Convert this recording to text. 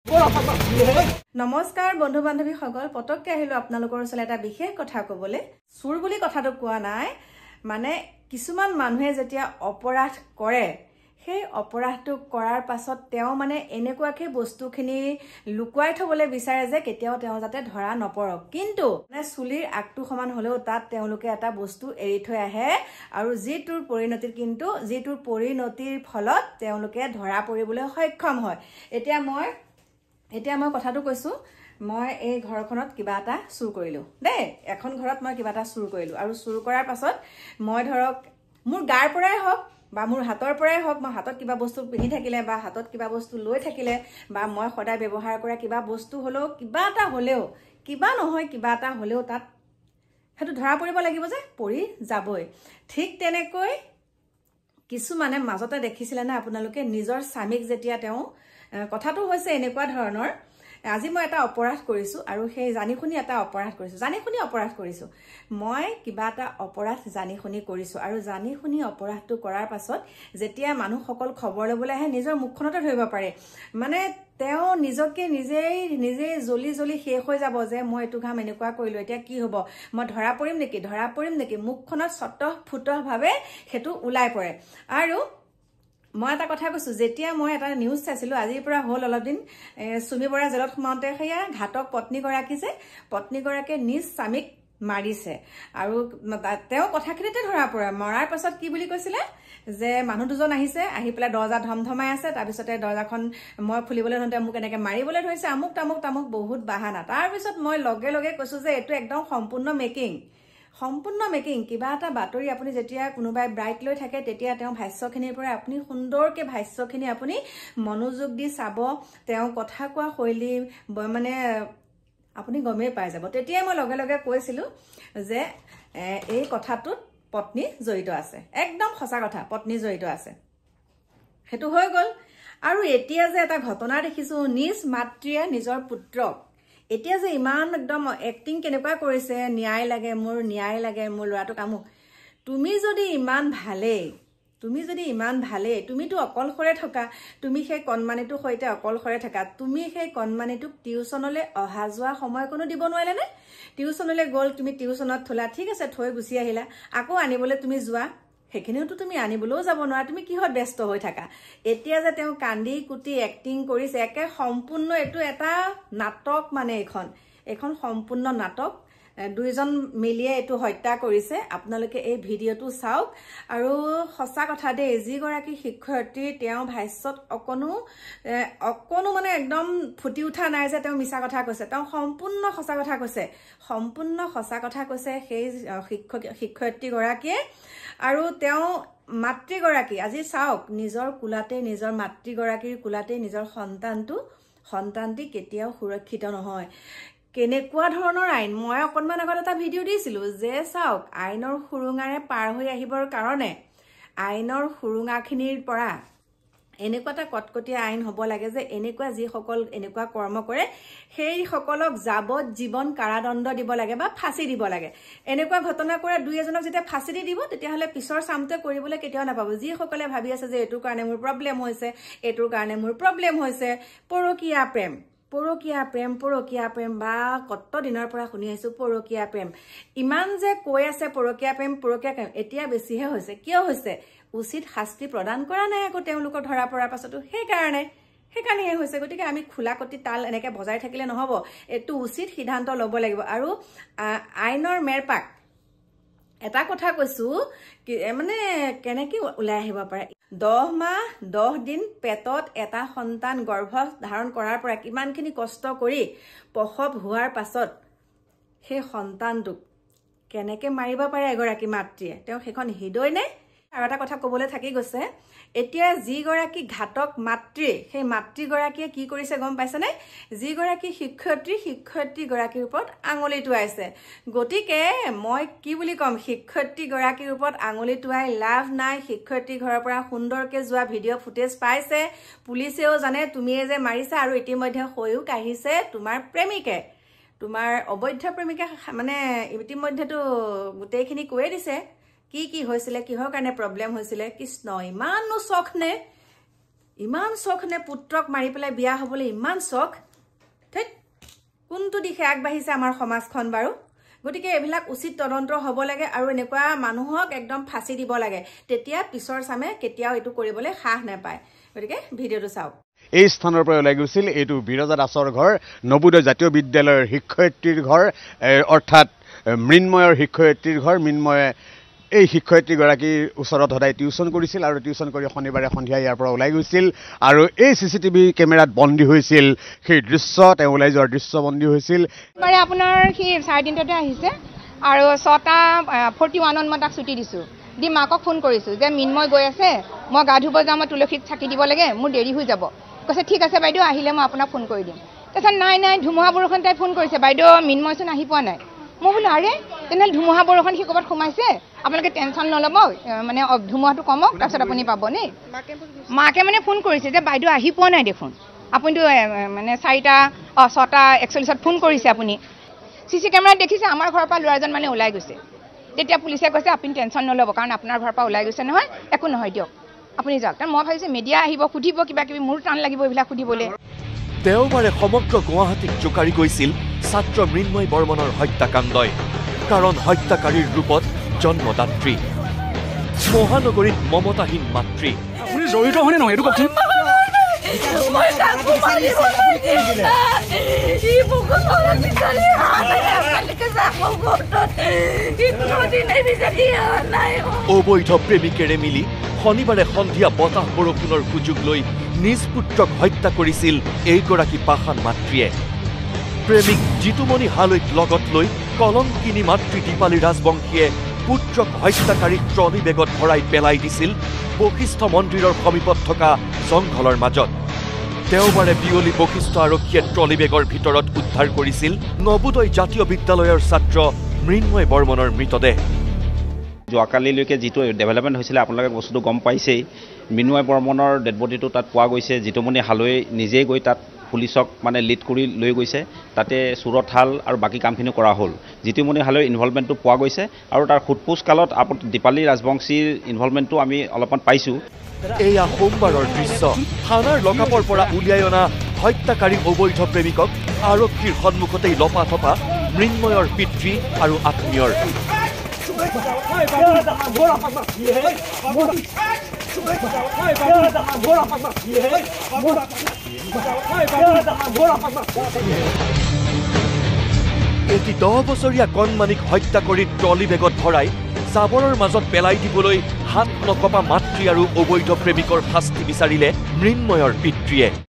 নমস্কাৰ বন্ধু বান্ধৱী সকল পটককে আহিলো আপোনালোকৰ ওচৰলৈ এটা বিশেষ কথা ক'বলৈ চুৰ বুলি কথাটো কোৱা নাই মানে কিছুমান মানুহে যেতিয়া অপৰাধ কৰে সেই অপৰাধটো কৰাৰ পাছত তেওঁ মানে এনেকুৱাকে বস্তুখিনি লুকুৱাই থবলৈ বিচাৰে যে কেতিয়াও তেওঁ যাতে ধৰা নপৰক কিন্তু মানে চুলিৰ আগটো সমান হলেও তাত তেওঁলোকে এটা বস্তু এৰি থৈ আহে আৰু যিটোৰ পৰিণতিৰ ফলত তেওঁলোকে ধৰা পৰিবলৈ সক্ষম হয় এতিয়া মই কথাটো কৈছো মই এই ঘৰখনত কিবা এটা চুৰ কৰিলো দেই এখন ঘৰত মই কিবা এটা চুৰ কৰিলো আৰু চুৰ কৰাৰ পাছত মই ধৰক মোৰ গাৰ পৰাই হওক বা মোৰ হাতৰ পৰাই হওক মই হাতত কিবা বস্তু পিন্ধি থাকিলে বা হাতত কিবা বস্তু লৈ থাকিলে বা মই সদায় ব্যৱহাৰ কৰা কিবা বস্তু হলেও কিবা এটা হলেও তাত হেতু ধৰা পৰিব লাগিব যে পৰি যাবই ঠিক তেনেকৈ কিছু মানে মাজতে দেখিছিলে না আপোনালোকে নিজৰ স্বামীক যেতিয়া তেওঁ কথাটো হৈছে এনেকুৱা ধৰণৰ আজি মই এটা অপৰাধ কৰিছো আৰু সেই জানি শুনি এটা অপৰাধ কৰিছো মই কিবা এটা অপৰাধ জানি শুনি কৰিছো আৰু জানি শুনি অপৰাধটো কৰাৰ পাছত যেতিয়া মানুহসকল খবৰ লবলৈ আহে নিজৰ মুখখনতে ধৰিব পাৰে মানে তেওঁ নিজকে নিজে জলি শেষ হৈ যাব যে মই এটো কাম এনেকুৱা কৰিলো এতিয়া কি হ'ব মই ধৰা পৰিম নেকি মুখখনত স্বতঃফুতভাৱে হেতু ওলাই পৰে আৰু মই এটা কথা কৈছো যেতিয়া মই এটা নিউজ চাইছিলো আজিৰ পৰা হল অলপ দিন সুমি বৰা জেলত সোমাওতে হেয়া ঘাতক পত্নীগৰাকীয়ে নিজ স্বামীক মাৰিছে আৰু তেওঁ কথাখিনিতে ধৰা পৰে মৰাৰ পাছত কি বুলি কৈছিলে যে মানুহ দুজন আহিছে আহি পেলাই দৰজা ধমধমাই আছে তাৰ পিছতে দৰজাখন মই খুলিবলৈ নতে মোক এনেকে মাৰিবলৈ ধৰিছে আমুক তামুক বহুত বাহানা তাৰ পিছত মই লগে কৈছো যে এটো একদম সম্পূৰ্ণ মেকিং কিবা এটা বাতৰি আপুনি যেতিয়া কোনোবাই ব্ৰাইট লৈ থাকে তেতিয়া তেওঁ ভাষ্যখিনিৰ পৰা আপুনি সুন্দৰকে ভাষ্যখিনি আপুনি মনোযোগ দি চাব তেওঁ কথা কোৱা শৈলী মানে আপুনি গমেই পাই যাব তেতিয়া মই লগে কৈছিলো যে এই কথাটোত পত্নী জড়িত আছে একদম সঁচা কথা পত্নী জড়িত আছে হেতু হৈ গল আৰু এতিয়া যে এটা ঘটনা দেখিছো নিজ মাতৃয়ে নিজৰ পুত্ৰক এতিয়া যে ইমান একদম এক্টিং কেনেকুৱা কৰিছে ন্যায় লাগে মোৰ ল'ৰাটো কামু তুমি যদি ইমান ভালে তুমিতো অকলশৰে থকা তুমি সেই কণমানিটো সৈতে অকলশৰে থকা তুমি সেই কণমানিটোক টিউচনলৈ অহা যোৱা সময় কোনো দিব নোৱাৰিলে নে টিউচনলৈ গ'ল তুমি টিউচনত থলা ঠিক আছে থৈ গুচি আহিলা আকৌ আনিবলৈ তুমি যোৱা হেখিনিওটো তুমি আনিবলৈও যাব নোৱাৰা তুমি কিহত ব্যস্ত হৈ থাকা এতিয়া যে তেওঁ কান্দি কুটি এক্টিং কৰিছে একে সম্পূৰ্ণ এটো এটা নাটক মানে এখন সম্পূৰ্ণ নাটক দুইজন মিলিয়ে এটো হত্যা কৰিছে আপোনালোকে এই ভিডিঅটো চাওক আৰু সঁচা কথা দেই যি গৰাকী শিক্ষয়িত্ৰী তেওঁ ভাষ্যত অকনো মানে একদম ফুটি উঠা নাই যে তেওঁ মিছা কথা কৈছে তেওঁ সম্পূৰ্ণ সঁচা কথা কৈছে সেই শিক্ষয়িত্ৰী গৰাকীয়ে আৰু তেওঁ মাতৃগৰাকী আজি চাওক নিজৰ মাতৃগৰাকীৰ কুলাতে নিজৰ সন্তানটি কেতিয়াও সুৰক্ষিত নহয় কেনেকুৱা ধৰণৰ আইন মই অকনমান আগত এটা ভিডিঅ' দিছিলো যে চাওক আইনৰ সুৰুঙাৰে পাৰ হৈ আহিবৰ কাৰণে আইনৰ সুৰুঙাখিনিৰ পৰা এনেকুৱা এটা কটকটীয়া আইন হ'ব লাগে যে এনেকুৱা যিসকল এনেকুৱা কৰ্ম কৰে সেই সকলক যাৱজ্জীৱন কাৰাদণ্ড দিব লাগে বা ফাঁচি দিব লাগে এনেকুৱা ঘটনা কৰা দুই এজনক যেতিয়া ফাঁচি দিব তেতিয়া হলে পিছৰ সামতে কৰিবলৈ কেতিয়াও নাপাব যিসকলে ভাবি আছে যে এটোৰ কাৰণে মোৰ প্ৰব্লেম হৈছে পৰকীয়া প্ৰেম বা কত দিনৰ পৰা শুনি আহিছো পৰকীয়া প্ৰেম ইমান যে কৈ আছে পৰকীয়া প্ৰেম এতিয়া বেছিহে হৈছে কিয় হৈছে উচিত শাস্তি প্ৰদান কৰা নাই আকৌ তেওঁলোকৰ ধৰা পৰাৰ পাছতো সেইকাৰণে হৈছে গতিকে আমি খোলাকটি তাল এনেকে বজাই থাকিলে নহব এটো উচিত সিদ্ধান্ত ল'ব লাগিব আৰু আইনৰ মেৰপাক এটা কথা কৈছো মানে কেনেকে ওলাই আহিব পাৰে 10 মাহ 10 দিন পেটত এটা সন্তান গৰ্ভ ধাৰণ কৰাৰ পৰা কিমানখিনি কষ্ট কৰি প্ৰসৱ হোৱাৰ পাছত সেই সন্তানটোক কেনেকে মাৰিব পাৰে এগৰাকী মাতৃয়ে তেওঁ সেইখন হৃদয় নে আৰু এটা কথা ক'বলৈ থাকি গৈছে এতিয়া যি গৰাকী ঘাতক মাতৃ সেই মাতৃগৰাকীয়ে কি কৰিছে গম পাইছেনে যি গৰাকী শিক্ষয়িত্ৰী গৰাকীৰ ওপৰত আঙুলি টুৱাইছে গতিকে মই কি বুলি কম শিক্ষয়িত্ৰী গৰাকীৰ ওপৰত আঙুলি টুৱাই লাভ নাই শিক্ষয়িত্ৰী ঘৰৰ পৰা সুন্দৰকে যোৱা ভিডিঅ' ফুটেজ পাইছে পুলিচেও জানে তুমিয়ে যে মাৰিছা আৰু ইতিমধ্যে হৈও কাঢ়িছে তোমাৰ অবৈধ প্ৰেমিকা মানে ইতিমধ্যেটো গোটেইখিনি কৈয়ে দিছে কি হৈছিলে কিহৰ কাৰণে প্ৰব্লেম হৈছিলে কৃষ্ণ ইমাননো চখ নে ইমান চখ নে পুত্ৰক মাৰি পেলাই বিয়া হ'বলৈ ইমান চখ ঠিক কোনটো দিশে আগবাঢ়িছে আমাৰ সমাজখন বাৰু গতিকে এইবিলাক উচিত তদন্ত হ'ব লাগে আৰু এনেকুৱা মানুহক একদম ফাঁচি দিব লাগে তেতিয়া পিছৰ চামে কেতিয়াও এইটো কৰিবলৈ সাহ নাপায় গতিকে ভিডিঅ'টো চাওক এই স্থানৰ পৰা ওলাই গৈছিল এইটো বিৰজা দাসৰ ঘৰ নবোদয় জাতীয় বিদ্যালয়ৰ শিক্ষয়িত্ৰীৰ ঘৰ অৰ্থাৎ মৃন্ময়ৰ শিক্ষয়িত্ৰীৰ ঘৰ মৃন্ময়ে এই শিক্ষয়িত্ৰীগৰাকীৰ ওচৰত সদায় টিউচন কৰিছিল আৰু টিউচন কৰি শনিবাৰে সন্ধিয়া ইয়াৰ পৰা ওলাই গৈছিল আৰু এই চিচিটিভি কেমেৰাত বন্দী হৈছিল সেই দৃশ্য তেওঁ ওলাই যোৱাৰ দৃশ্য বন্দী হৈছিল মানে আপোনাৰ সি 3:30তে আহিছে আৰু 6:41 মই তাক ছুটি দিছোঁ দি মাকক ফোন কৰিছোঁ যে মৃন্ময় গৈ আছে মই গা ধুব যাওঁ মই তুলসীত চাকি দিব লাগে মোৰ দেৰি হৈ যাব কৈছে ঠিক আছে বাইদেউ আহিলে মই আপোনাক ফোন কৰি দিম তাৰপিছত নাই ধুমুহা বৰষুণ তাই ফোন কৰিছে বাইদেউ মৃন্ময়চোন আহি পোৱা নাই মই বোলো আৰে তেনেহ'লে ধুমুহা বৰষুণ সি ক'ৰবাত সোমাইছে আপোনালোকে টেনশ্যন নল'ব মানে ধুমুহাটো কমক তাৰপিছত আপুনি পাব নে মাকে মানে ফোন কৰিছে যে বাইদেউ আহি পোৱা নাই দেখোন আপুনিতো মানে 6:41 ফোন কৰিছে আপুনি চিচি কেমেৰাত দেখিছে আমাৰ ঘৰৰ পৰা ল'ৰাজন মানে ওলাই গৈছে তেতিয়া পুলিচে কৈছে আপুনি টেনশ্যন নল'ব কাৰণ আপোনাৰ ঘৰৰ পৰা ওলাই গৈছে নহয় একো নহয় দিয়ক আপুনি যাওক কাৰণ মই ভাবিছোঁ মিডিয়া আহিব সুধিব কিবা কিবি মোৰ টান লাগিব এইবিলাক সুধিবলৈ দেওবাৰে সমগ্ৰ গুৱাহাটীক জোকাৰি গৈছিল ছাত্ৰ মৃন্ময় বৰ্মনৰ হত্যাকাণ্ডই কাৰণ হত্যাকাৰীৰ ৰূপত জন্মদাত্ৰী মহানগৰীত মমতাহীন মাতৃ আপুনি জড়িত হয়নে নহয় এইটো কওকচোন অবৈধ প্ৰেমিকেৰে মিলি শনিবাৰে সন্ধিয়া বতাহ বৰষুণৰ সুযোগ লৈ নিজ পুত্ৰক হত্যা কৰিছিল এইগৰাকী পাষাণ মাতৃয়ে প্ৰেমিক জিতুমণি হালৈক লগত লৈ কলংকিনী মাতৃ দীপালী ৰাজবংশীয়ে পুত্ৰক হত্যাকাৰী ট্ৰলি বেগত ভৰাই পেলাই দিছিল বশিষ্ঠ মন্দিৰৰ সমীপত থকা জংঘলৰ মাজত দেওবাৰে বিয়লি বশিষ্ঠ আৰক্ষীয়ে ট্ৰলি বেগৰ ভিতৰত উদ্ধাৰ কৰিছিল নবোদয় জাতীয় বিদ্যালয়ৰ ছাত্ৰ মৃন্ময় বৰ্মনৰ মৃতদেহ যোৱাকালিলৈকে যিটো ডেভেলপমেণ্ট হৈছিলে আপোনালোকে বস্তুটো গম পাইছেই মৃন্ময় বৰ্মনৰ ডেড বডিটো তাত পোৱা গৈছে জিতুমণি হালৈ নিজেই গৈ তাত পুলিচক মানে লিড কৰি লৈ গৈছে তাতে চুৰত হাল আৰু বাকী কামখিনি কৰা হ'ল জিতুমণি হালৈৰ ইনভলভমেণ্টটো পোৱা গৈছে আৰু তাৰ সোধপোছ কালত দীপালী ৰাজবংশীৰ ইনভলভমেণ্টটো আমি অলপমান পাইছোঁ এয়া সোমবাৰৰ দৃশ্য থানাৰ লকআপৰ পৰা উলিয়াই অনা হত্যাকাৰী অবৈধ প্ৰেমিকক আৰক্ষীৰ সন্মুখতেই লপাথপা মৃন্ময়ৰ পিতৃ আৰু আত্মীয়ৰ এটি 10 বছৰীয়া কণমানিক হত্যা কৰি ট্ৰলি বেগত ভৰাই জাবৰৰ মাজত পেলাই দিবলৈ হাত নকপা মাতৃ আৰু অবৈধ প্ৰেমিকৰ শাস্তি বিচাৰিলে মৃন্ময়ৰ পিতৃয়ে